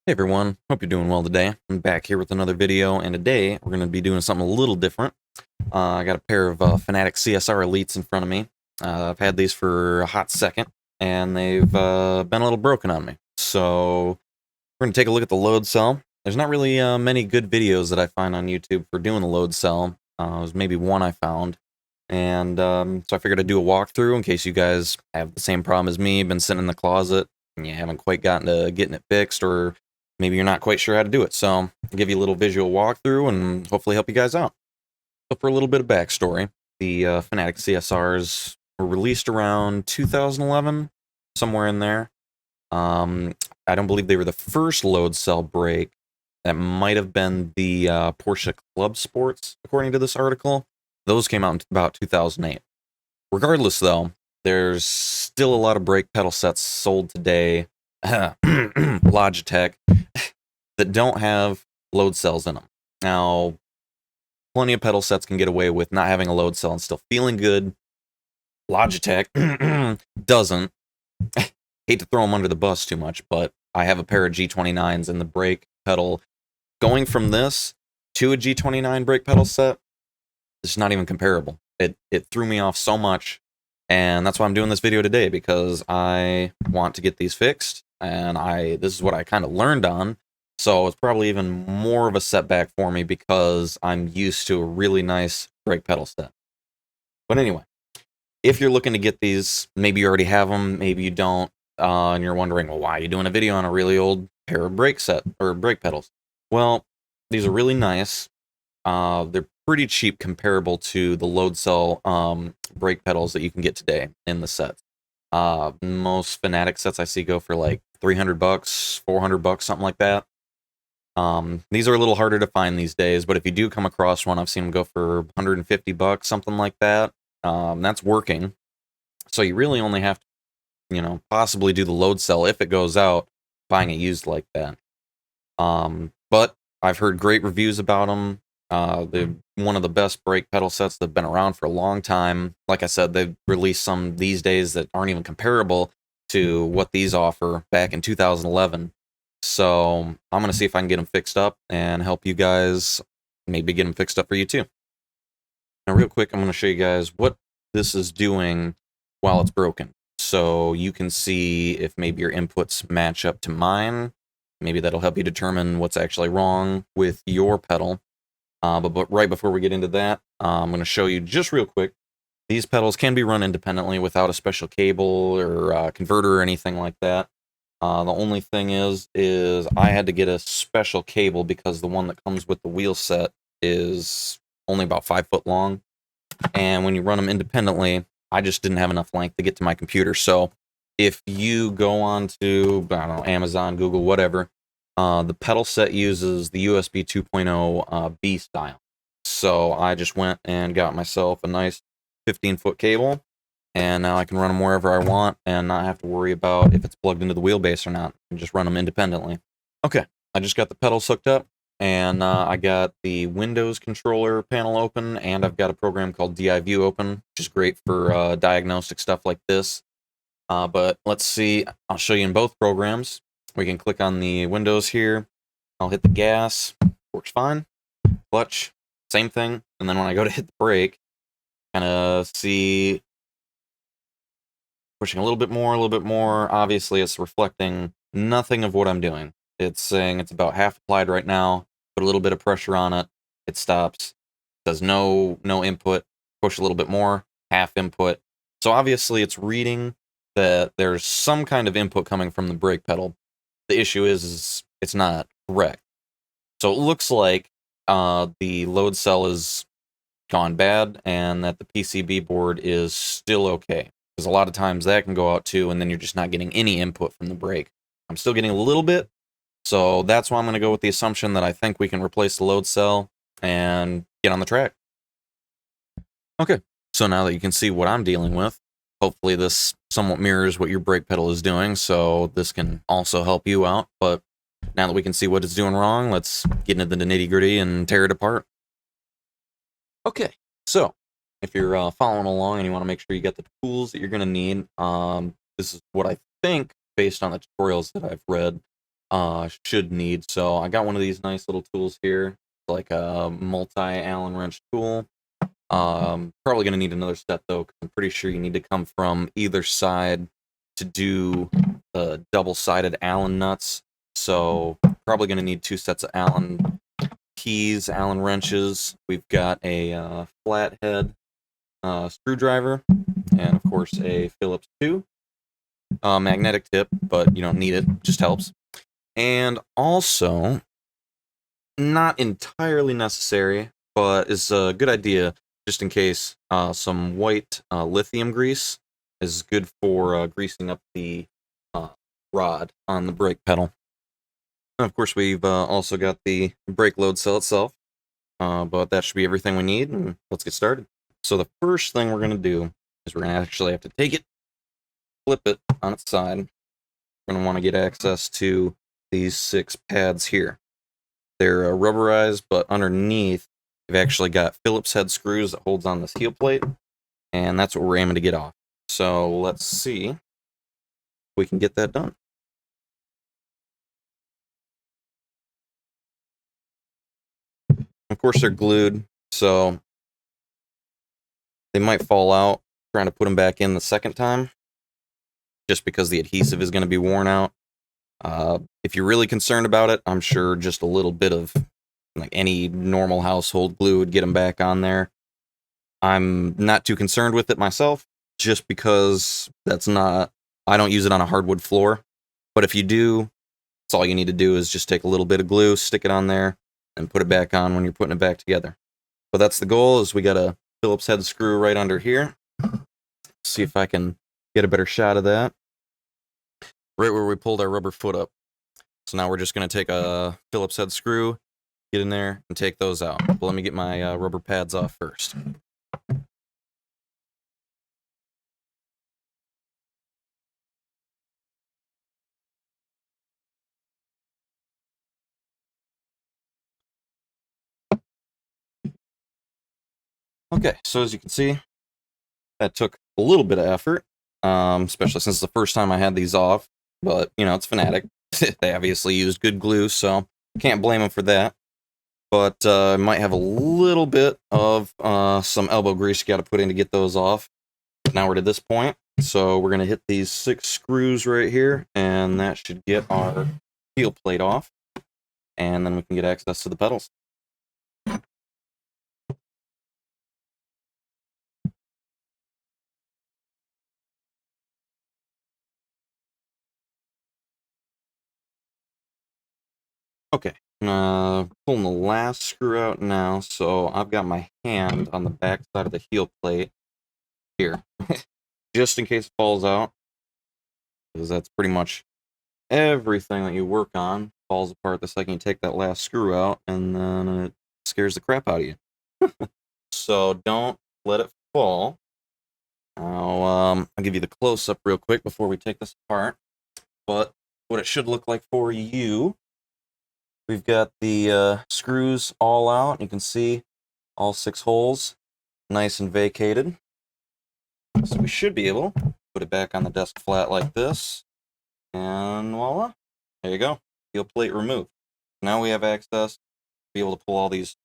Hey everyone, hope you're doing well today. I'm back here with another video, and today we're going to be doing something a little different. I got a pair of Fanatec CSR Elites in front of me. I've had these for a hot second, and they've been a little broken on me. So we're going to take a look at the load cell. There's not really many good videos that I find on YouTube for doing the load cell. There's maybe one I found. And so I figured I'd do a walkthrough in case you guys have the same problem as me, been sitting in the closet, and you haven't quite gotten to getting it fixed, or maybe you're not quite sure how to do it. So I'll give you a little visual walkthrough and hopefully help you guys out. So for a little bit of backstory, the Fanatec CSRs were released around 2011, somewhere in there. I don't believe they were the first load cell brake. That might have been the Porsche Club Sports, according to this article. Those came out in about 2008. Regardless, though, there's still a lot of brake pedal sets sold today, Logitech, that don't have load cells in them. Now, plenty of pedal sets can get away with not having a load cell and still feeling good. Logitech doesn't. Hate to throw them under the bus too much, but I have a pair of G29s, and the brake pedal, going from this to a G29 brake pedal set, it's not even comparable. It threw me off so much, and that's why I'm doing this video today, because I want to get these fixed, and this is what I kind of learned on, so it's probably even more of a setback for me because I'm used to a really nice brake pedal set. But anyway, if you're looking to get these, maybe you already have them, maybe you don't, and you're wondering, well, why are you doing a video on a really old pair of brake pedals? Well, these are really nice. They're pretty cheap comparable to the load cell brake pedals that you can get today in the sets. Most Fanatec sets I see go for like $300, $400, something like that. These are a little harder to find these days, but if you do come across one, I've seen them go for $150, something like that. That's working. So you really only have to, possibly do the load cell if it goes out, buying it used like that. But I've heard great reviews about them. They're one of the best brake pedal sets that have been around for a long time. Like I said, they've released some these days that aren't even comparable to what these offer back in 2011. So I'm going to see if I can get them fixed up and help you guys maybe get them fixed up for you too. Now, real quick, I'm going to show you guys what this is doing while it's broken, so you can see if maybe your inputs match up to mine. Maybe that'll help you determine what's actually wrong with your pedal. But right before we get into that, I'm going to show you just real quick. These pedals can be run independently without a special cable or converter or anything like that. The only thing is I had to get a special cable because the one that comes with the wheel set is only about 5 foot long. And when you run them independently, I just didn't have enough length to get to my computer. So if you go on to, I don't know, Amazon, Google, whatever, the pedal set uses the USB 2.0 B style. So I just went and got myself a nice 15-foot cable, and now I can run them wherever I want and not have to worry about if it's plugged into the wheelbase or not, and just run them independently. Okay, I just got the pedals hooked up, and I got the Windows controller panel open, and I've got a program called DI-View open, which is great for diagnostic stuff like this. But let's see, I'll show you in both programs. We can click on the Windows here. I'll hit the gas, works fine. Clutch, same thing. And then when I go to hit the brake, kind of see pushing a little bit more. Obviously, it's reflecting nothing of what I'm doing. It's saying it's about half applied right now. Put a little bit of pressure on it. It stops. It says no input. Push a little bit more, half input. So obviously, it's reading that there's some kind of input coming from the brake pedal. The issue is it's not correct. So it looks like the load cell is gone bad and that the PCB board is still okay. Because a lot of times that can go out too, and then you're just not getting any input from the brake. I'm still getting a little bit, so that's why I'm going to go with the assumption that I think we can replace the load cell and get on the track. Okay, so now that you can see what I'm dealing with, hopefully this somewhat mirrors what your brake pedal is doing, so this can also help you out. But now that we can see what it's doing wrong, let's get into the nitty-gritty and tear it apart. Okay, so if you're following along and you want to make sure you get the tools that you're going to need, this is what I think, based on the tutorials that I've read, should need. So I got one of these nice little tools here, like a multi-Allen wrench tool. Probably gonna need another set though, because I'm pretty sure you need to come from either side to do double-sided Allen nuts. So probably gonna need 2 sets of Allen keys, Allen wrenches. We've got a flathead screwdriver, and of course a Phillips 2 magnetic tip, but you don't need it, just helps. And also, not entirely necessary, but is a good idea just in case, some white lithium grease is good for greasing up the rod on the brake pedal. And of course, we've also got the brake load cell itself, but that should be everything we need, and let's get started. So the first thing we're going to do is we're going to actually have to take it, flip it on its side. We're going to want to get access to these 6 pads here. They're rubberized, but underneath, we've actually got Phillips head screws that holds on this heel plate, and that's what we're aiming to get off. So let's see if we can get that done. Of course, they're glued, so they might fall out trying to put them back in the second time, just because the adhesive is going to be worn out. If you're really concerned about it, I'm sure just a little bit of like any normal household glue would get them back on there. I'm not too concerned with it myself, just because I don't use it on a hardwood floor. But if you do, that's all you need to do is just take a little bit of glue, stick it on there, and put it back on when you're putting it back together. But that's the goal, is we got a Phillips head screw right under here. See if I can get a better shot of that. Right where we pulled our rubber foot up. So now we're just going to take a Phillips head screw, get in there, and take those out. But let me get my rubber pads off first. Okay, so as you can see, that took a little bit of effort, especially since it's the first time I had these off. But, you know, it's Fanatec. They obviously used good glue, so can't blame them for that. But might have a little bit of some elbow grease you got to put in to get those off. Now we're to this point, so we're going to hit these 6 screws right here, and that should get our heel plate off, and then we can get access to the pedals. Okay, pulling the last screw out now, so I've got my hand on the back side of the heel plate here, just in case it falls out, because that's pretty much everything that you work on falls apart the second you take that last screw out, and then it scares the crap out of you. So don't let it fall. Now, I'll give you the close-up real quick before we take this apart, but what it should look like for you, we've got the screws all out. You can see all 6 holes nice and vacated. So we should be able to put it back on the desk flat like this, and voila, there you go, heel plate removed. Now we have access to be able to pull all these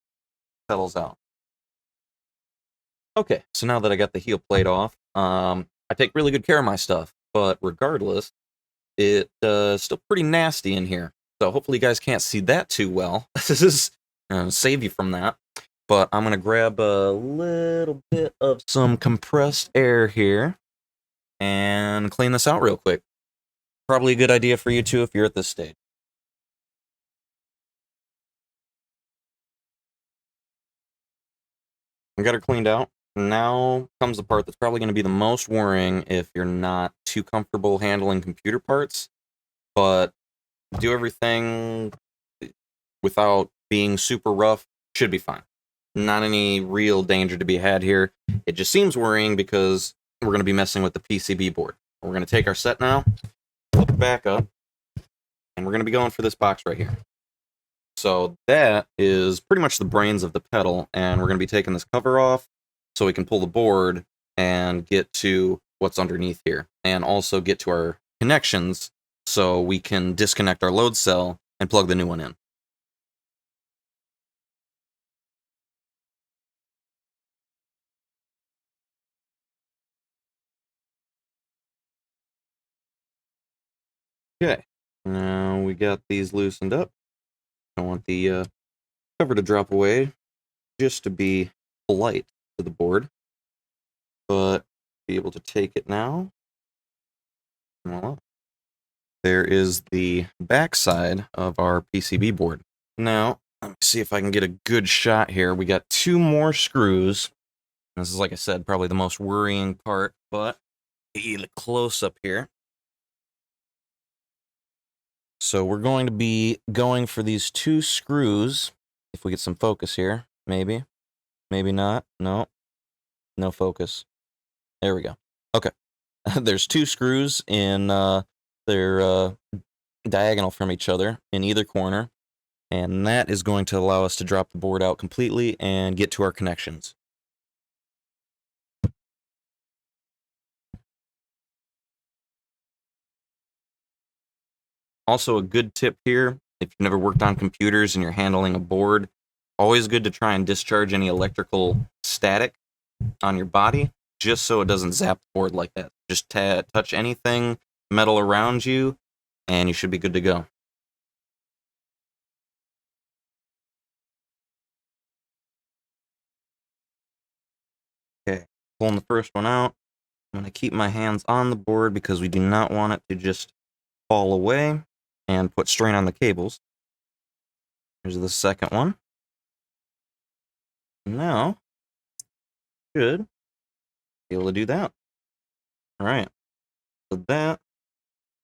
pedals out. Okay, so now that I got the heel plate off, I take really good care of my stuff, but regardless, it's still pretty nasty in here. So hopefully you guys can't see that too well. This is save you from that. But I'm going to grab a little bit of some compressed air here and clean this out real quick. Probably a good idea for you too if you're at this stage. I got her cleaned out. Now comes the part that's probably going to be the most worrying if you're not too comfortable handling computer parts, but do everything without being super rough, should be fine. Not any real danger to be had here. It just seems worrying because we're going to be messing with the PCB board. We're going to take our set now, flip it back up, and we're going to be going for this box right here. So that is pretty much the brains of the pedal, and we're going to be taking this cover off so we can pull the board and get to what's underneath here, and also get to our connections so we can disconnect our load cell and plug the new one in. Okay, now we got these loosened up. I want the cover to drop away just to be polite to the board, but be able to take it now. Voila. There is the backside of our PCB board. Now, let me see if I can get a good shot here. We got 2 more screws. This is, like I said, probably the most worrying part, but get a close up here. So we're going to be going for these 2 screws. If we get some focus here, maybe. Maybe not. No. No focus. There we go. Okay. There's 2 screws in they're diagonal from each other in either corner, and that is going to allow us to drop the board out completely and get to our connections. Also, a good tip here, if you've never worked on computers and you're handling a board, always good to try and discharge any electrical static on your body, just so it doesn't zap the board like that. Just touch anything metal around you, and you should be good to go. Okay, pulling the first one out. I'm going to keep my hands on the board because we do not want it to just fall away and put strain on the cables. Here's the second one. Now, should be able to do that. All right, so that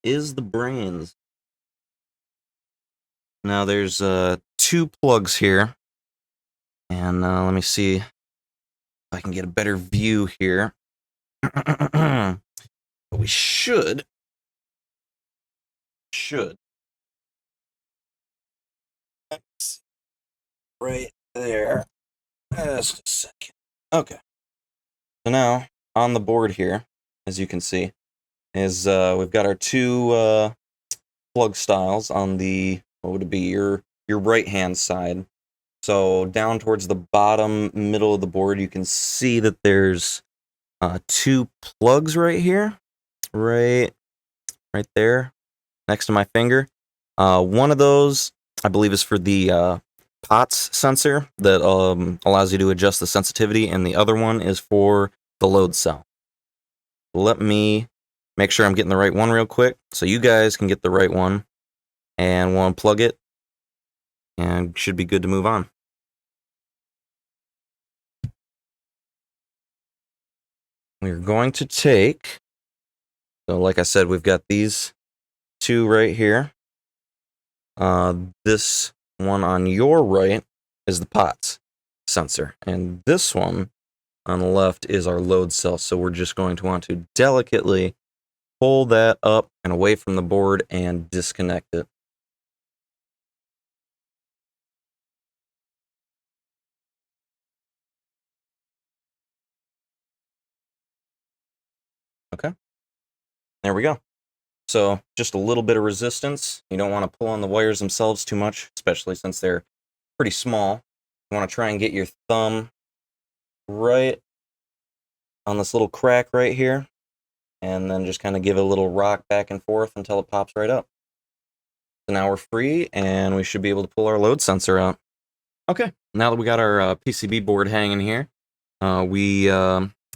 is the brains. Now there's 2 plugs here, and let me see if I can get a better view here. But we should right there. Just a second. Okay. So now on the board here, as you can see, is we've got our 2 plug styles on the, what would it be, your right hand side. So down towards the bottom middle of the board, you can see that there's 2 plugs right here, right there, next to my finger. One of those, I believe, is for the POTS sensor that allows you to adjust the sensitivity, and the other one is for the load cell. Let me make sure I'm getting the right one real quick, so you guys can get the right one, and we'll unplug it, and should be good to move on. We're going to take, so like I said, we've got these 2 right here. This one on your right is the POTS sensor, and this one on the left is our load cell. So we're just going to want to delicately pull that up and away from the board and disconnect it. Okay, there we go. So just a little bit of resistance. You don't want to pull on the wires themselves too much, especially since they're pretty small. You want to try and get your thumb right on this little crack right here, and then just kind of give it a little rock back and forth until it pops right up. So now we're free, and we should be able to pull our load sensor out. Okay, now that we got our PCB board hanging here, I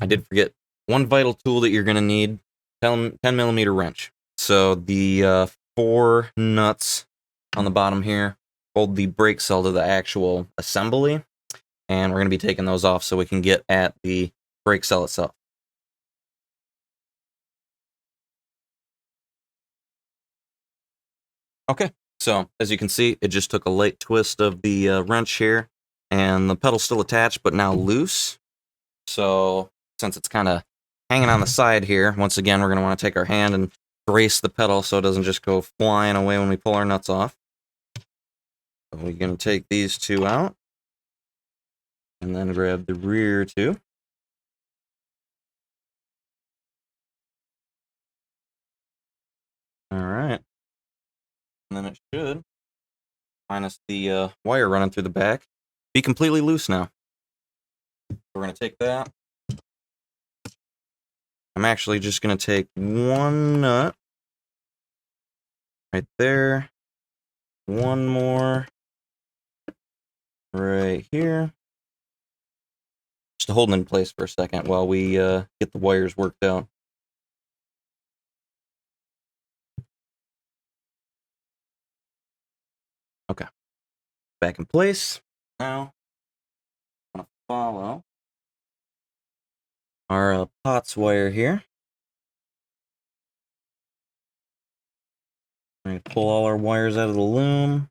did forget one vital tool that you're going to need, 10 millimeter wrench. So the 4 nuts on the bottom here hold the brake cell to the actual assembly, and we're going to be taking those off so we can get at the brake cell itself. Okay, so as you can see, it just took a light twist of the wrench here, and the pedal's still attached, but now loose. So since it's kind of hanging on the side here, once again, we're going to want to take our hand and brace the pedal so it doesn't just go flying away when we pull our nuts off. So we're going to take these 2 out, and then grab the rear 2. All right, then it should, minus the wire running through the back, be completely loose now. We're going to take that. I'm actually just going to take one nut right there, one more right here, just to hold it in place for a second while we get the wires worked out. Okay, back in place. Now, I'm going to follow our POTS wire here. I'm going to pull all our wires out of the loom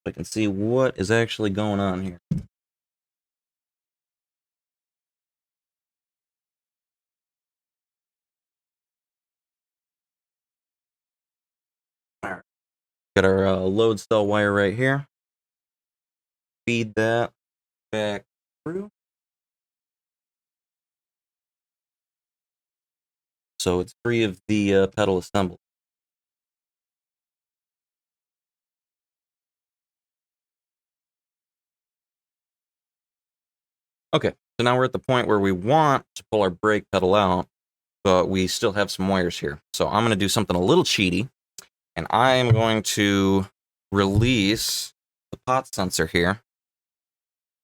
so I can see what is actually going on here. All right. Got our load cell wire right here. Feed that back through. So it's free of the pedal assembly. Okay, so now we're at the point where we want to pull our brake pedal out, but we still have some wires here. So I'm going to do something a little cheaty, and I am going to release the pot sensor here,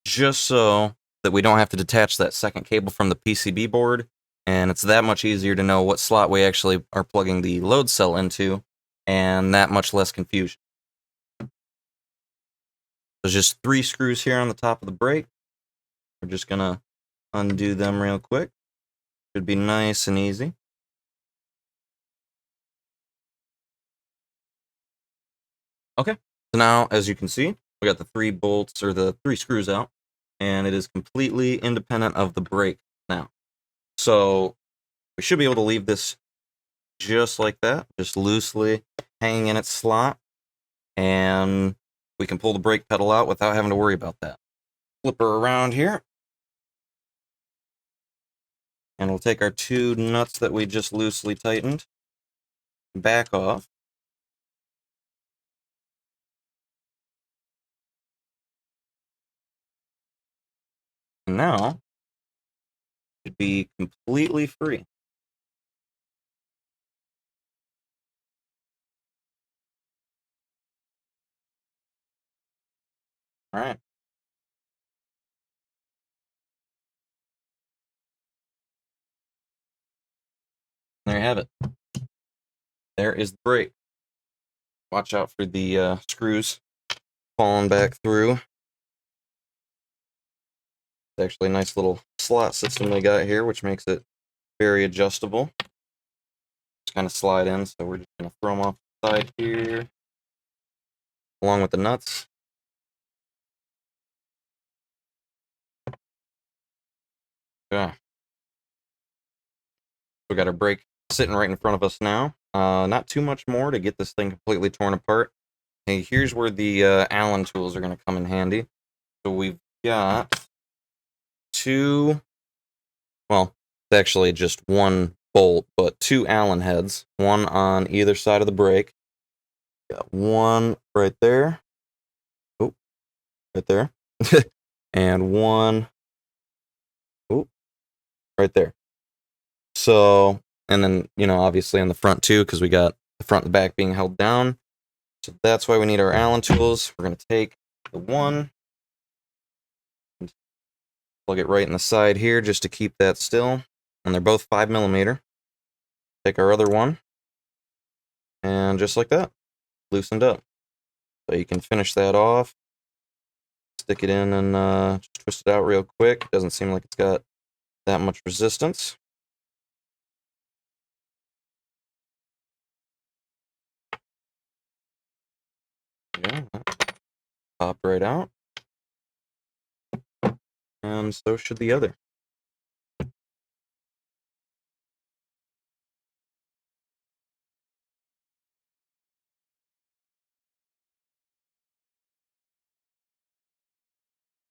just so that we don't have to detach that second cable from the PCB board, and it's that much easier to know what slot we actually are plugging the load cell into, and that much less confusion. There's just 3 screws here on the top of the brake. We're just going to undo them real quick. Should be nice and easy. Okay, so now, as you can see, we got the 3 bolts, or the 3 screws out, and it is completely independent of the brake now. So we should be able to leave this just like that, just loosely hanging in its slot, and we can pull the brake pedal out without having to worry about that. Flip her around here, and we'll take our 2 nuts that we just loosely tightened, back off. And now, it should be completely free. All right. There you have it. There is the brake. Watch out for the screws falling back through. It's actually a nice little slot system they got here, which makes it very adjustable. Just kind of slide in, so we're just going to throw them off the side here, along with the nuts. Yeah. We got our brake sitting right in front of us now. Not too much more to get this thing completely torn apart. Hey, here's where the Allen tools are going to come in handy. So we've got 2, well, it's actually just 1 bolt, but 2 Allen heads, 1 on either side of the brake. Got 1 right there. Oh, right there. And 1, oh, right there. So, and then, obviously on the front too, because we got the front and back being held down. So that's why we need our Allen tools. We're going to take the 1, and plug it right in the side here just to keep that still. And they're both 5mm. Take our other 1, and just like that, loosened up. So you can finish that off. Stick it in and just twist it out real quick. Doesn't seem like it's got that much resistance. Yeah, pop right out. And so should the other.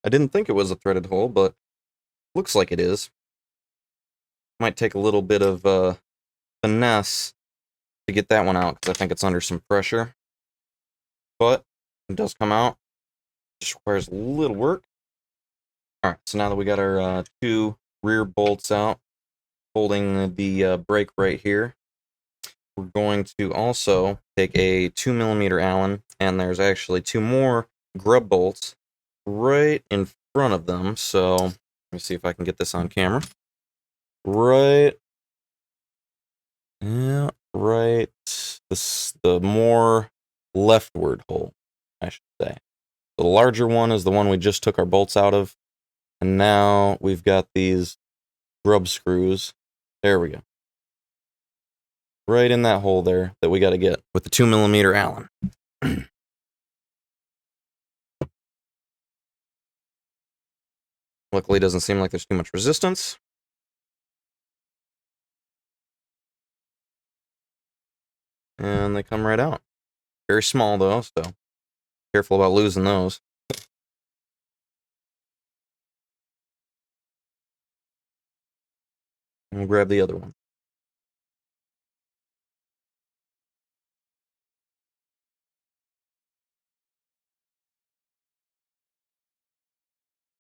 I didn't think it was a threaded hole, but looks like it is. Might take a little bit of finesse to get that one out, because I think it's under some pressure. but it does come out. Just requires a little work. All right, so now that we got our two rear bolts out, holding the brake right here, we're going to also take a 2mm Allen, and there's actually two more grub bolts right in front of them. So let me see if I can get this on camera. Right, yeah, right. The more leftward hole, I should say. The larger one is the one we just took our bolts out of, and now we've got these grub screws. There we go. Right in that hole there that we got to get with the 2mm Allen. Luckily, it doesn't seem like there's too much resistance. And they come right out. Very small, though, so careful about losing those. And we'll grab the other one.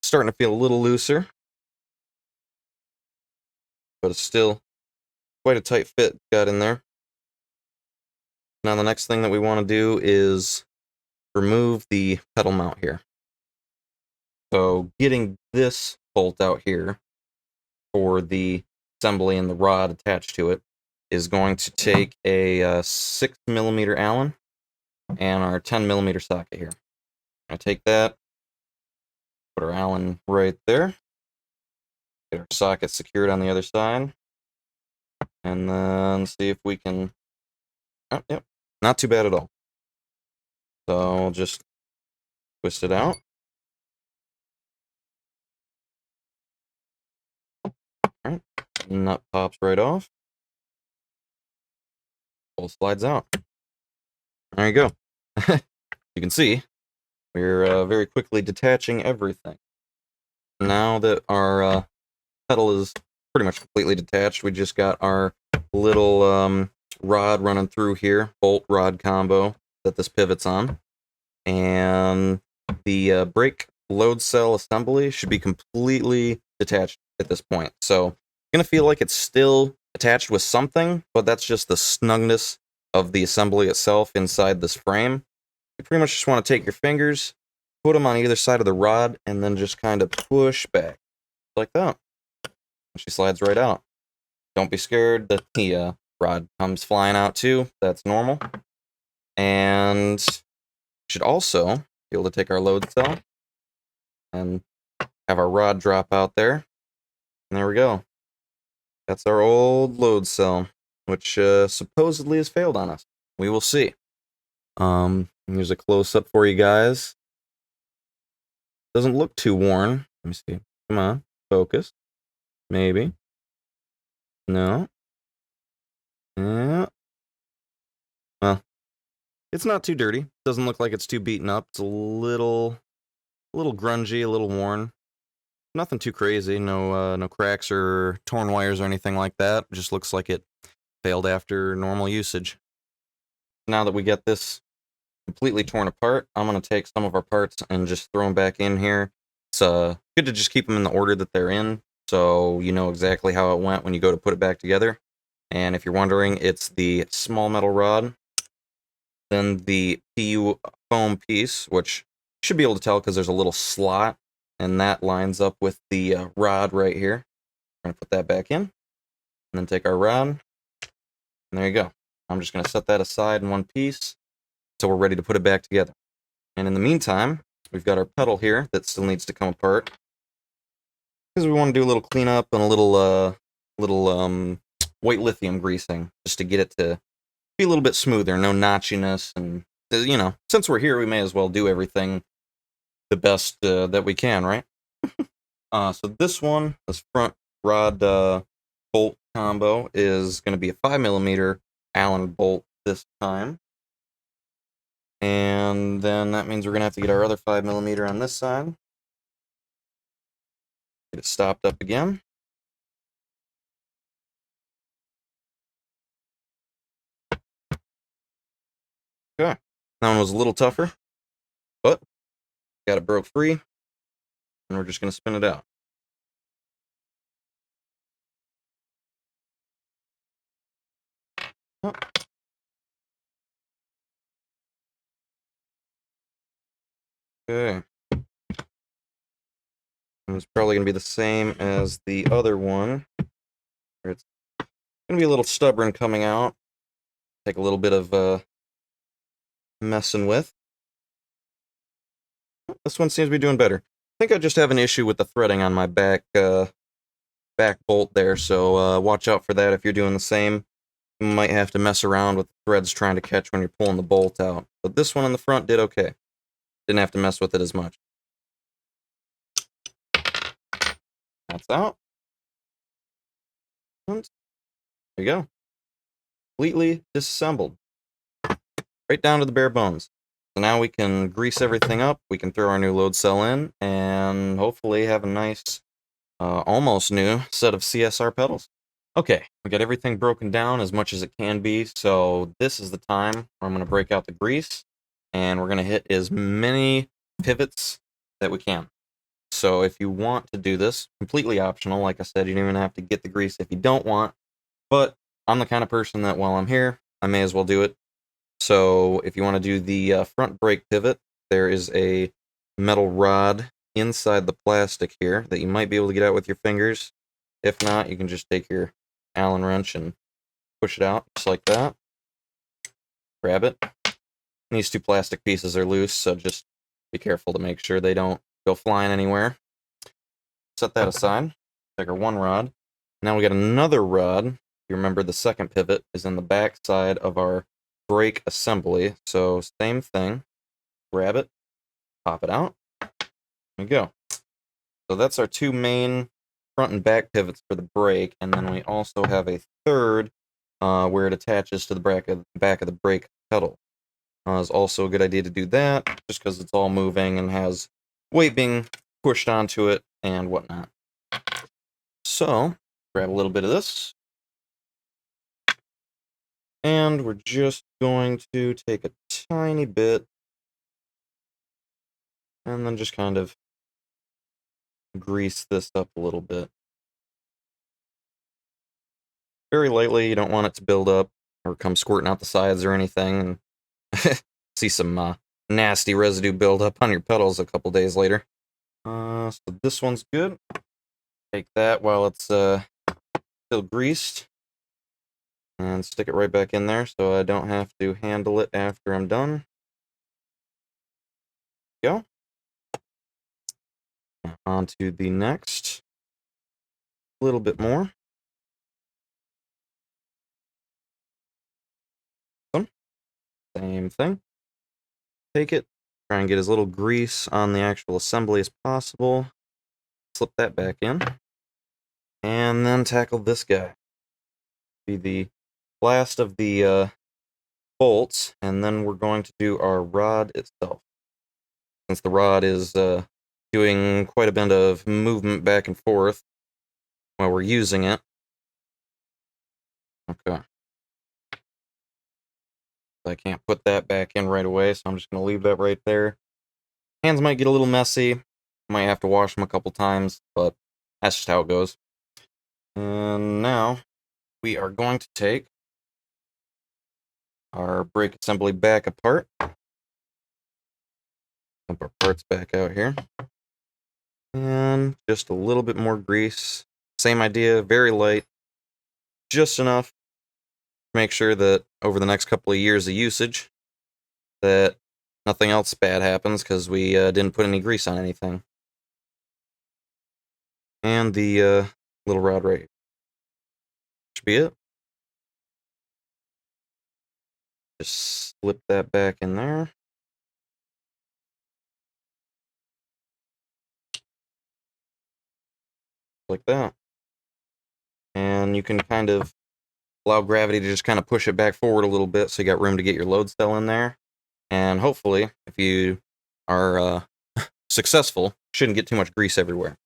Starting to feel a little looser, but it's still quite a tight fit got in there. Now the next thing that we want to do is remove the pedal mount here. So getting this bolt out here for the assembly and the rod attached to it is going to take a 6mm Allen and our 10mm socket here. I take that, put our Allen right there, get our socket secured on the other side, and then see if we can. Oh, yep, not too bad at all. So I'll just twist it out. All right, nut pops right off. Bolt slides out. There you go. You can see we're very quickly detaching everything. Now that our pedal is pretty much completely detached, we just got our little rod running through here, bolt rod combo that this pivots on, and the brake load cell assembly should be completely detached at this point. So I'm gonna feel like it's still attached with something, but that's just the snugness of the assembly itself inside this frame. You pretty much just want to take your fingers, put them on either side of the rod, and then just kind of push back like that. She slides right out. Don't be scared that the rod comes flying out too. That's normal. And should also be able to take our load cell and have our rod drop out there. And there we go. That's our old load cell, which supposedly has failed on us. We will see. Here's a close-up for you guys. Doesn't look too worn. Let me see. Come on, focus. Maybe. No. Yeah. Well, it's not too dirty. Doesn't look like it's too beaten up. It's a little grungy, a little worn. Nothing too crazy. No cracks or torn wires or anything like that. Just looks like it failed after normal usage. Now that we get this completely torn apart, I'm going to take some of our parts and just throw them back in here. It's good to just keep them in the order that they're in, so you know exactly how it went when you go to put it back together. And if you're wondering, it's the small metal rod, then the PU foam piece, which you should be able to tell because there's a little slot, and that lines up with the rod right here. We're going to put that back in, and then take our rod, and there you go. I'm just going to set that aside in one piece until we're ready to put it back together. And in the meantime, we've got our pedal here that still needs to come apart because we want to do a little cleanup and a little white lithium greasing just to get it to be a little bit smoother, no notchiness, and you know, since we're here, we may as well do everything the best that we can, right? So this one, this front rod bolt combo is going to be a 5mm Allen bolt this time. And then that means we're going to have to get our other 5mm on this side. Get it stopped up again. Okay. That one was a little tougher, but got it broke free, and we're just going to spin it out. Oh. Okay. And it's probably going to be the same as the other one. It's going to be a little stubborn coming out. Take a little bit of messing with. This one seems to be doing better. I think I just have an issue with the threading on my back bolt there, so watch out for that if you're doing the same. You might have to mess around with the threads trying to catch when you're pulling the bolt out. But this one on the front did okay. Didn't have to mess with it as much. That's out. And there you go. Completely disassembled. Right down to the bare bones. So now we can grease everything up, we can throw our new load cell in, and hopefully have a nice, almost new set of CSR pedals. Okay, we got everything broken down as much as it can be, so this is the time where I'm going to break out the grease, and we're going to hit as many pivots that we can. So if you want to do this, completely optional, like I said, you don't even have to get the grease if you don't want, but I'm the kind of person that while I'm here, I may as well do it. So if you want to do the front brake pivot, there is a metal rod inside the plastic here that you might be able to get out with your fingers. If not, you can just take your Allen wrench and push it out just like that. Grab it. These two plastic pieces are loose, so just be careful to make sure they don't go flying anywhere. Set that aside. Take our one rod. Now we got another rod. If you remember, the second pivot is in the back side of our brake assembly, so same thing. Grab it, pop it out. There we go. So that's our two main front and back pivots for the brake, and then we also have a third where it attaches to the back of the brake pedal. It's also a good idea to do that, just because it's all moving and has weight being pushed onto it and whatnot. So, grab a little bit of this. And we're just going to take a tiny bit and then just kind of grease this up a little bit. Very lightly, you don't want it to build up or come squirting out the sides or anything and see some nasty residue build up on your pedals a couple days later. So this one's good. Take that while it's still greased and stick it right back in there so I don't have to handle it after I'm done. Go. On to the next. A little bit more. Same thing. Take it. Try and get as little grease on the actual assembly as possible. Slip that back in. And then tackle this guy. Be the last of the bolts, and then we're going to do our rod itself. Since the rod is doing quite a bit of movement back and forth while we're using it. Okay. I can't put that back in right away, so I'm just going to leave that right there. Hands might get a little messy. Might have to wash them a couple times, but that's just how it goes. And now we are going to take our brake assembly back apart. Dump our parts back out here. And just a little bit more grease. Same idea, very light. Just enough to make sure that over the next couple of years of usage that nothing else bad happens because we didn't put any grease on anything. And the little rod right here. Should be it. Just slip that back in there. Like that. And you can kind of allow gravity to just kind of push it back forward a little bit so you got room to get your load cell in there. And hopefully, if you are successful, shouldn't get too much grease everywhere.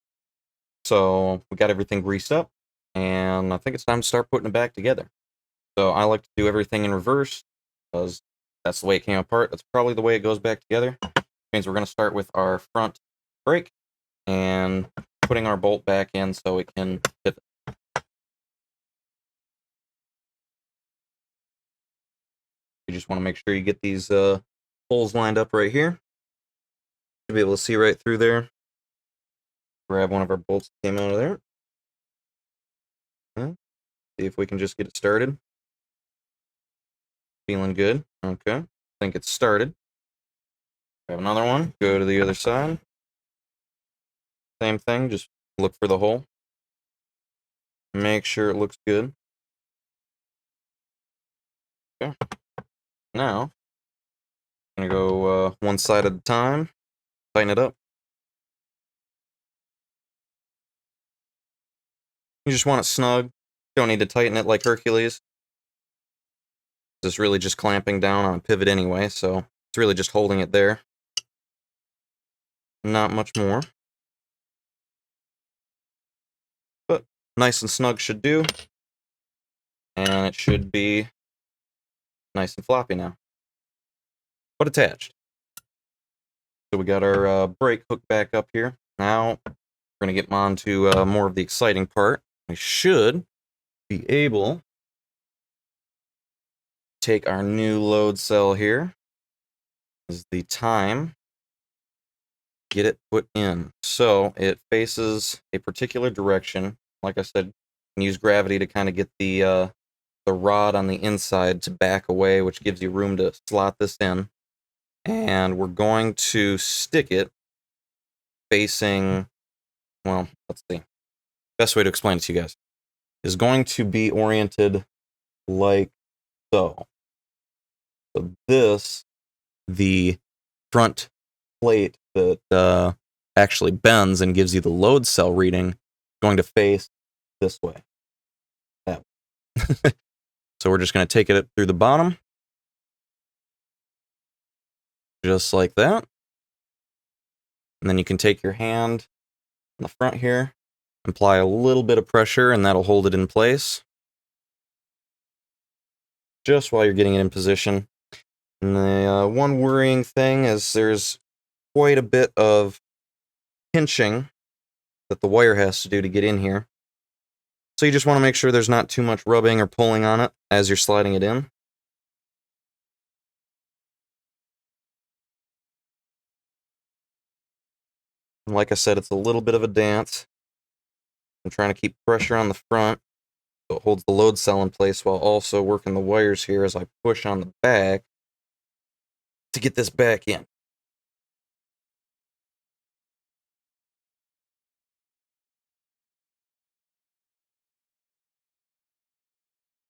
So we got everything greased up, and I think it's time to start putting it back together. So I like to do everything in reverse, because That's the way it came apart. That's probably the way it goes back together. Means we're going to start with our front brake and putting our bolt back in so it can pivot. You just want to make sure you get these holes lined up right here. You'll be able to see right through there. Grab one of our bolts that came out of there. See if we can just get it started. Feeling good. Okay. I think it's started. Grab another one. Go to the other side. Same thing. Just look for the hole. Make sure it looks good. Okay. Now, I'm going to go one side at a time. Tighten it up. You just want it snug. Don't need to tighten it like Hercules. It's really just clamping down on a pivot anyway, so it's really just holding it there. Not much more. But nice and snug should do. And it should be nice and floppy now. But attached. So we got our brake hooked back up here. Now we're going to get on to more of the exciting part. We should be able to take our new load cell here. This is the time. Get it put in. So it faces a particular direction. Like I said, you can use gravity to kind of get the rod on the inside to back away, which gives you room to slot this in. And we're going to stick it facing, well, let's see. Best way to explain it to you guys is going to be oriented like so. So this, the front plate that actually bends and gives you the load cell reading, going to face this way. That way. So we're just going to take it through the bottom. Just like that. And then you can take your hand on the front here, apply a little bit of pressure, and that'll hold it in place. Just while you're getting it in position. And the one worrying thing is there's quite a bit of pinching that the wire has to do to get in here. So you just want to make sure there's not too much rubbing or pulling on it as you're sliding it in. And like I said, it's a little bit of a dance. I'm trying to keep pressure on the front so it holds the load cell in place while also working the wires here as I push on the back to get this back in.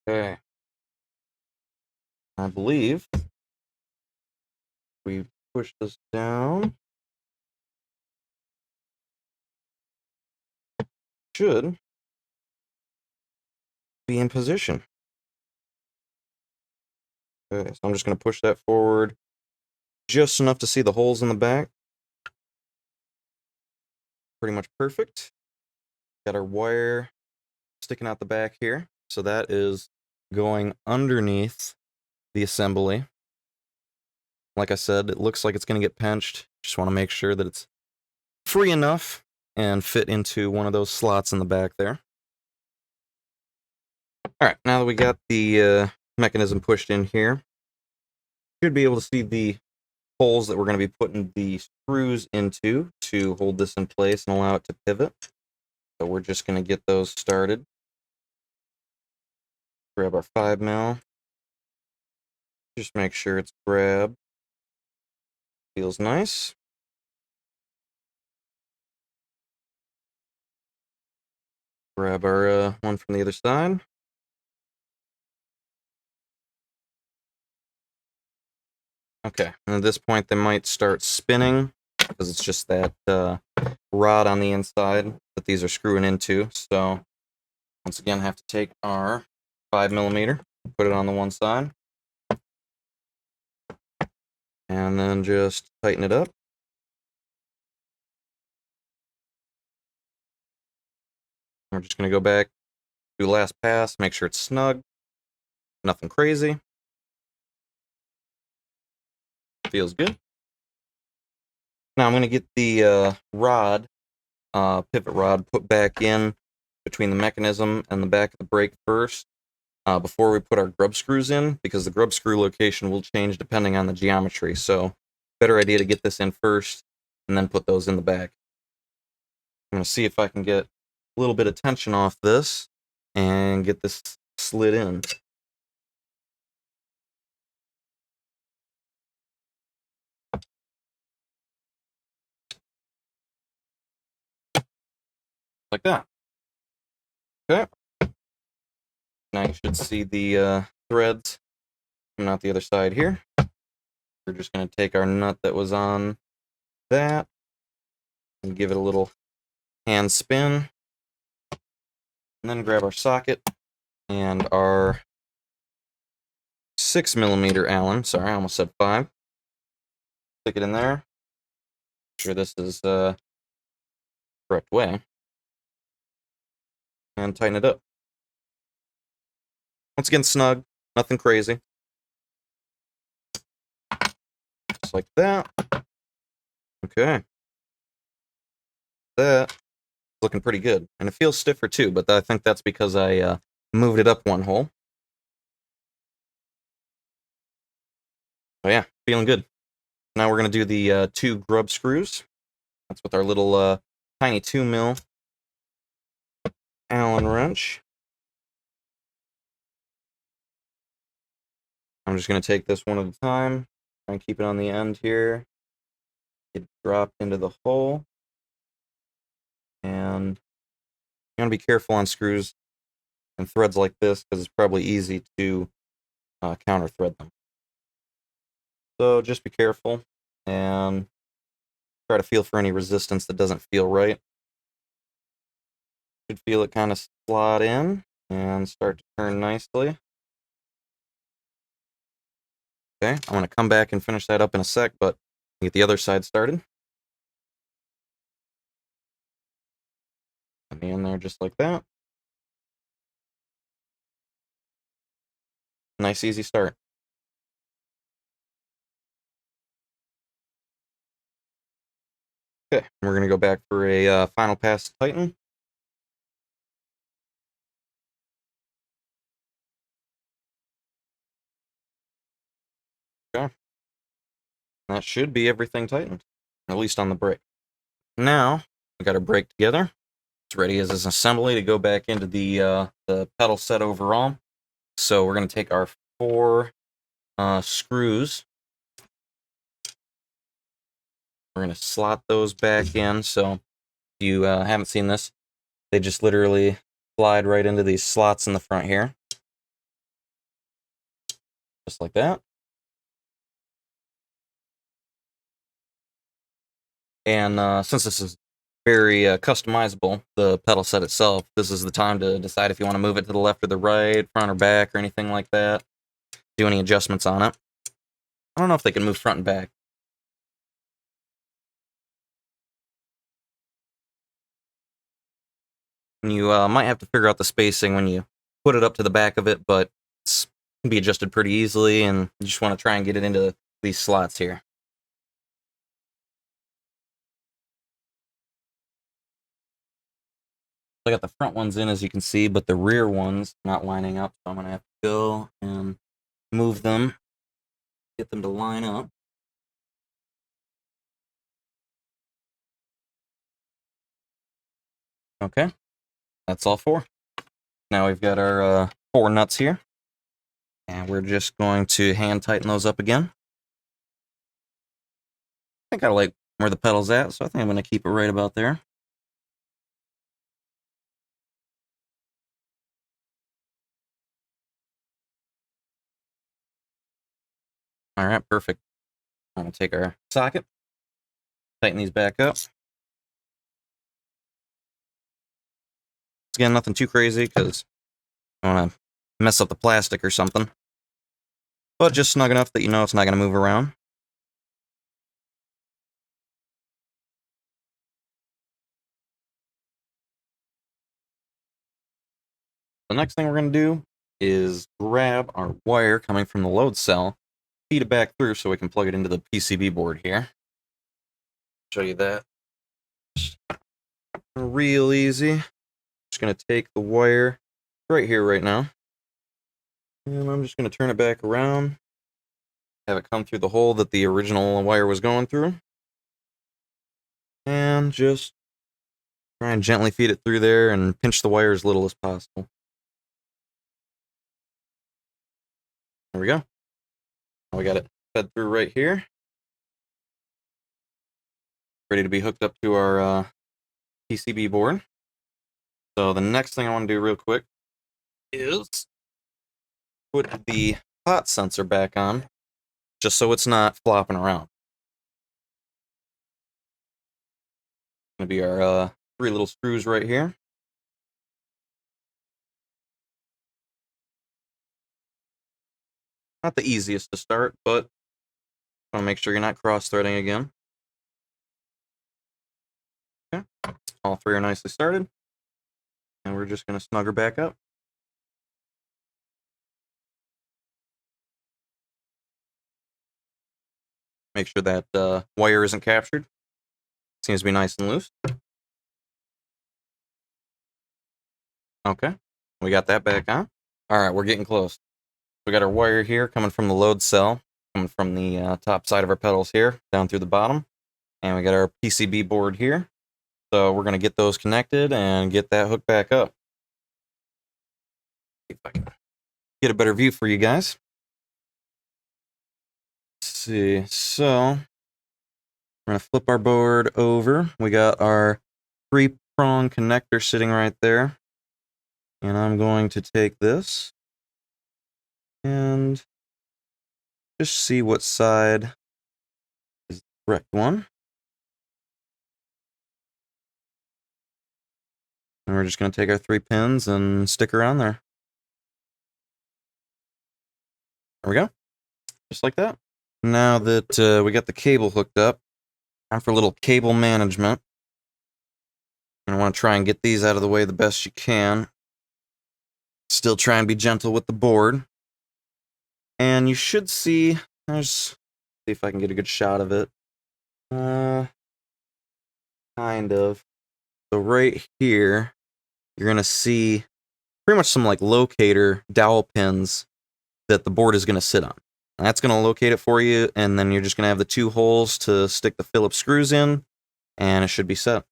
Okay. I believe we push this down. Should be in position. Okay, so I'm just going to push that forward just enough to see the holes in the back. Pretty much perfect. Got our wire sticking out the back here. So that is going underneath the assembly. Like I said, it looks like it's going to get pinched. Just want to make sure that it's free enough and fit into one of those slots in the back there. All right, now that we got the mechanism pushed in here, you should be able to see the holes that we're going to be putting the screws into to hold this in place and allow it to pivot. So we're just going to get those started. Grab our 5mm. Just make sure it's grabbed. Feels nice. Grab our one from the other side. Okay, and at this point they might start spinning because it's just that rod on the inside that these are screwing into. So once again, have to take our 5mm, put it on the one side, and then just tighten it up. We're just going to go back, do last pass, make sure it's snug, nothing crazy. Feels good. Now I'm going to get the rod, pivot rod, put back in between the mechanism and the back of the brake first, before we put our grub screws in, because the grub screw location will change depending on the geometry. So, better idea to get this in first and then put those in the back. I'm going to see if I can get a little bit of tension off this and get this slid in. Like that. Okay. Now you should see the threads coming out the other side here. We're just going to take our nut that was on that and give it a little hand spin. And then grab our socket and our 6mm Allen. Sorry, I almost said 5. Stick it in there. Make sure this is the correct way. And tighten it up. Once again, snug. Nothing crazy. Just like that. Okay. That's looking pretty good. And it feels stiffer too, but I think that's because I moved it up one hole. Oh yeah, feeling good. Now we're going to do the 2 grub screws. That's with our little tiny 2mm Allen wrench. I'm just going to take this one at a time. Try and keep it on the end here. Get it dropped into the hole. And you want to be careful on screws and threads like this, because it's probably easy to counter thread them. So just be careful and try to feel for any resistance that doesn't feel right. Should feel it kind of slot in and start to turn nicely. Okay, I'm going to come back and finish that up in a sec, but get the other side started. Put me in there just like that. Nice, easy start. Okay, we're going to go back for a final pass to tighten. Okay. That should be everything tightened, at least on the brake. Now, we got our brake together. It's ready as an assembly to go back into the pedal set overall. So we're going to take our 4 screws. We're going to slot those back in. So if you haven't seen this, they just literally slide right into these slots in the front here. Just like that. And since this is very customizable, the pedal set itself, this is the time to decide if you want to move it to the left or the right, front or back, or anything like that. Do any adjustments on it. I don't know if they can move front and back. And you might have to figure out the spacing when you put it up to the back of it, but it can be adjusted pretty easily, and you just want to try and get it into these slots here. I got the front ones in, as you can see, but the rear ones not lining up, so I'm going to have to go and move them, get them to line up. Okay, that's all 4. Now we've got our 4 nuts here, and we're just going to hand tighten those up again. I think I like where the pedal's at, so I think I'm going to keep it right about there. All right, perfect. I'm going to take our socket, tighten these back up. Again, nothing too crazy, because I don't want to mess up the plastic or something. But just snug enough that you know it's not going to move around. The next thing we're going to do is grab our wire coming from the load cell feed it back through so we can plug it into the PCB board here. Show you that. Real easy. Just going to take the wire right here right now. And I'm just going to turn it back around. Have it come through the hole that the original wire was going through. And just try and gently feed it through there and pinch the wire as little as possible. There we go. Now we got it fed through right here. Ready to be hooked up to our PCB board. So the next thing I want to do real quick is put the hot sensor back on, just so it's not flopping around. Gonna be our 3 little screws right here. Not the easiest to start, but want to make sure you're not cross-threading again. Okay, all 3 are nicely started, and we're just going to snug her back up. Make sure that wire isn't captured. Seems to be nice and loose. Okay, we got that back on. All right, we're getting close. We got our wire here coming from the load cell, coming from the top side of our pedals here, down through the bottom. And we got our PCB board here. So we're going to get those connected and get that hooked back up. See if I can get a better view for you guys. Let's see, so we're going to flip our board over. We got our 3-prong connector sitting right there. And I'm going to take this and just see what side is the correct one. And we're just going to take our 3 pins and stick around there. There we go. Just like that. Now that we got the cable hooked up, time for a little cable management. I want to try and get these out of the way the best you can. Still try and be gentle with the board. And you should see, see if I can get a good shot of it. Kind of. So right here, you're going to see pretty much some like locator dowel pins that the board is going to sit on. And that's going to locate it for you, and then you're just going to have the 2 holes to stick the Phillips screws in, and it should be set.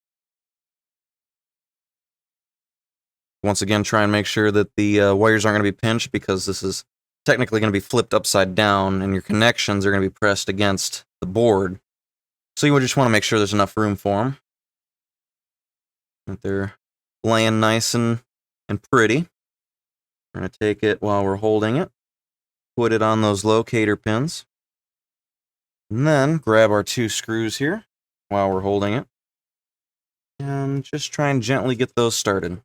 Once again, try and make sure that the wires aren't going to be pinched, because this is technically going to be flipped upside down, and your connections are going to be pressed against the board. So you would just want to make sure there's enough room for them. That they're laying nice and pretty. We're going to take it while we're holding it, put it on those locator pins, and then grab our 2 screws here while we're holding it, and just try and gently get those started.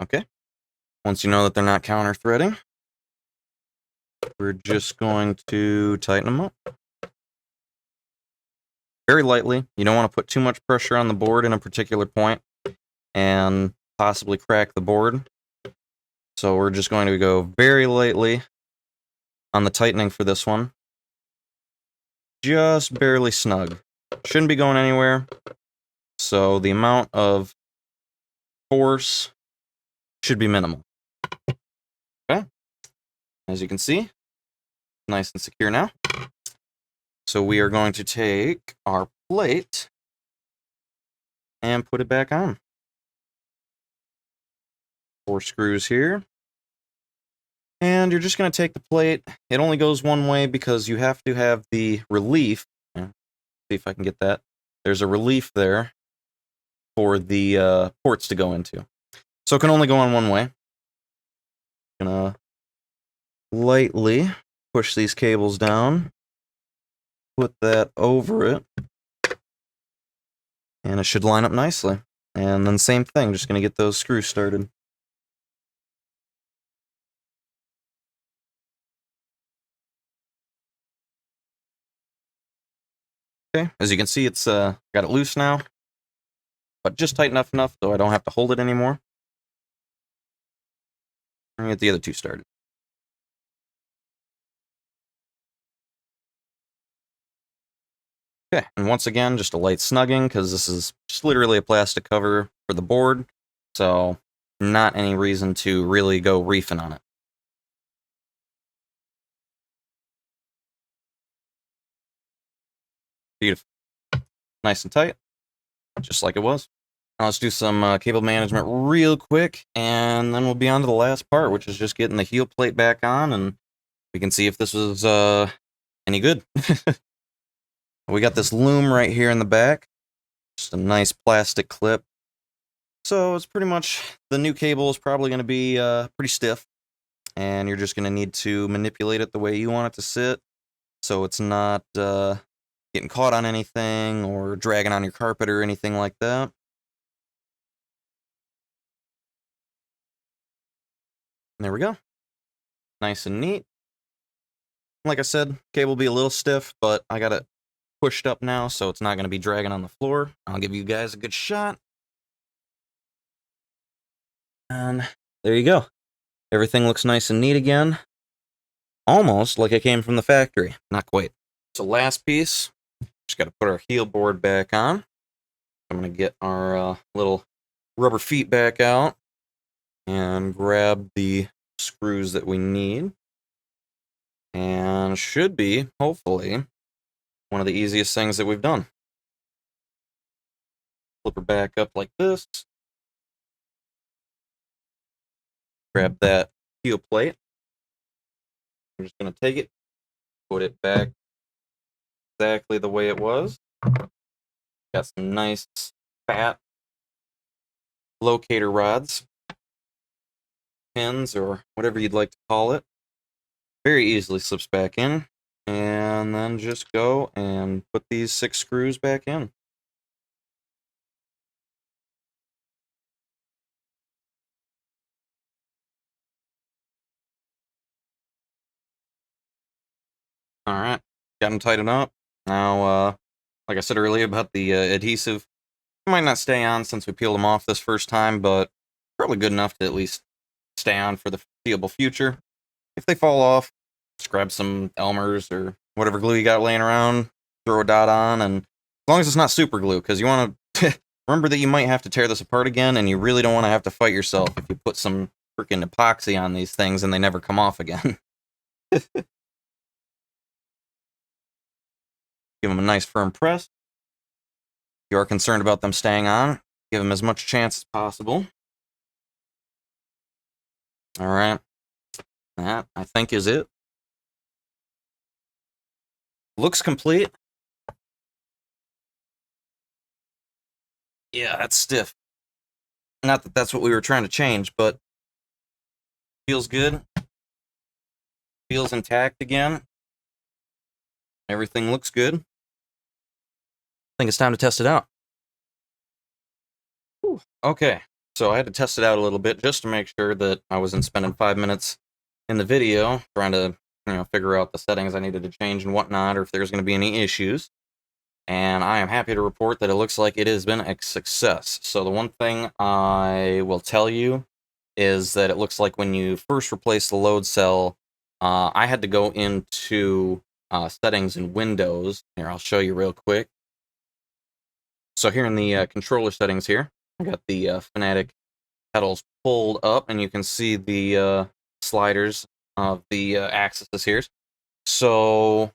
Okay, once you know that they're not counter-threading, we're just going to tighten them up. Very lightly. You don't want to put too much pressure on the board in a particular point and possibly crack the board. So we're just going to go very lightly on the tightening for this one. Just barely snug. Shouldn't be going anywhere. So the amount of force should be minimal. Okay. As you can see, nice and secure now. So we are going to take our plate and put it back on. 4 screws here. And you're just going to take the plate. It only goes one way because you have to have the relief. See if I can get that. There's a relief there for the ports to go into. So it can only go on one way. I'm going to lightly push these cables down. Put that over it. And it should line up nicely. And then same thing, just going to get those screws started. Okay, as you can see, it's got it loose now, but just tight enough so I don't have to hold it anymore. and get the other two started. Okay, and once again, just a light snugging, because this is just literally a plastic cover for the board, so not any reason to really go reefing on it. Beautiful. Nice and tight, just like it was. Now let's do some cable management real quick, and then we'll be on to the last part, which is just getting the heel plate back on, and we can see if this was any good. We got this loom right here in the back, just a nice plastic clip. So it's pretty much, the new cable is probably going to be pretty stiff, and you're just going to need to manipulate it the way you want it to sit, so it's not getting caught on anything or dragging on your carpet or anything like that. And there we go. Nice and neat. Like I said, cable will be a little stiff, but I got it pushed up now, so it's not going to be dragging on the floor. I'll give you guys a good shot. And there you go. Everything looks nice and neat again. Almost like it came from the factory. Not quite. So last piece, just got to put our heel board back on. I'm going to get our little rubber feet back out and grab the screws that we need. And should be, hopefully, one of the easiest things that we've done. Flip her back up like this. Grab that heel plate. I'm just going to take it, put it back exactly the way it was. Got some nice fat locator rods, pins, or whatever you'd like to call it. Very easily slips back in, and then just go and put these 6 screws back in. Alright, got them tightened up. Now, like I said earlier about the adhesive, it might not stay on since we peeled them off this first time, but probably good enough to at least stay on for the foreseeable future. If they fall off, just grab some Elmer's or whatever glue you got laying around, throw a dot on, and as long as it's not super glue, because you want to remember that you might have to tear this apart again, and you really don't want to have to fight yourself if you put some freaking epoxy on these things and they never come off again. Give them a nice firm press. If you are concerned about them staying on, give them as much chance as possible. Alright, that, I think, is it. Looks complete. Yeah, that's stiff. Not that that's what we were trying to change, but feels good. Feels intact again. Everything looks good. I think it's time to test it out. Whew. Okay, so I had to test it out a little bit just to make sure that I wasn't spending 5 minutes in the video trying to, figure out the settings I needed to change and whatnot, or if there's going to be any issues. And I am happy to report that it looks like it has been a success. So the one thing I will tell you is that it looks like when you first replace the load cell, I had to go into settings in Windows. Here, I'll show you real quick. So here in the controller settings here, I got the Fanatec pedals pulled up, and you can see the sliders of the axes here. So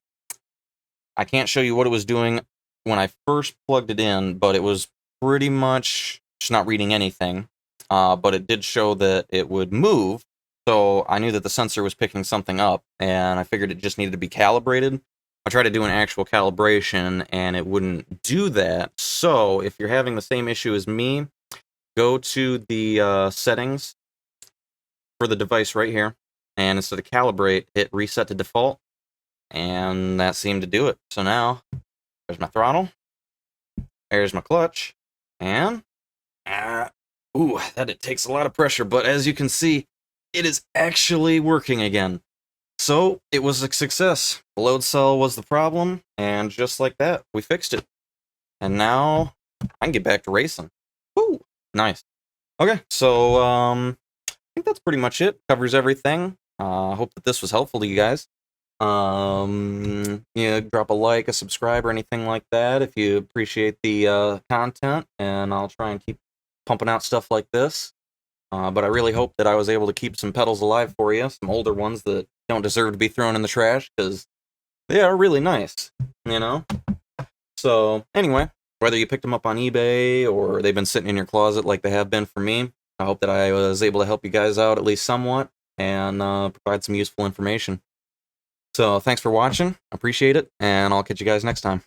I can't show you what it was doing when I first plugged it in, but it was pretty much just not reading anything. But it did show that it would move, so I knew that the sensor was picking something up, and I figured it just needed to be calibrated. I tried to do an actual calibration, and it wouldn't do that. So if you're having the same issue as me, go to the settings for the device right here, and instead of calibrate, hit reset to default, and that seemed to do it. So now, there's my throttle, there's my clutch, and ooh, that it takes a lot of pressure, but as you can see, it is actually working again. So it was a success. The load cell was the problem, and just like that, we fixed it. And now I can get back to racing. Woo! Nice. Okay, so think that's pretty much it. Covers everything. I hope that this was helpful to you guys. Yeah, drop a like, a subscribe, or anything like that if you appreciate the content, and I'll try and keep pumping out stuff like this. But I really hope that I was able to keep some pedals alive for you, some older ones that don't deserve to be thrown in the trash, because they are really nice, you know? So, anyway, whether you picked them up on eBay or they've been sitting in your closet like they have been for me, I hope that I was able to help you guys out at least somewhat and provide some useful information. So, thanks for watching. Appreciate it, and I'll catch you guys next time.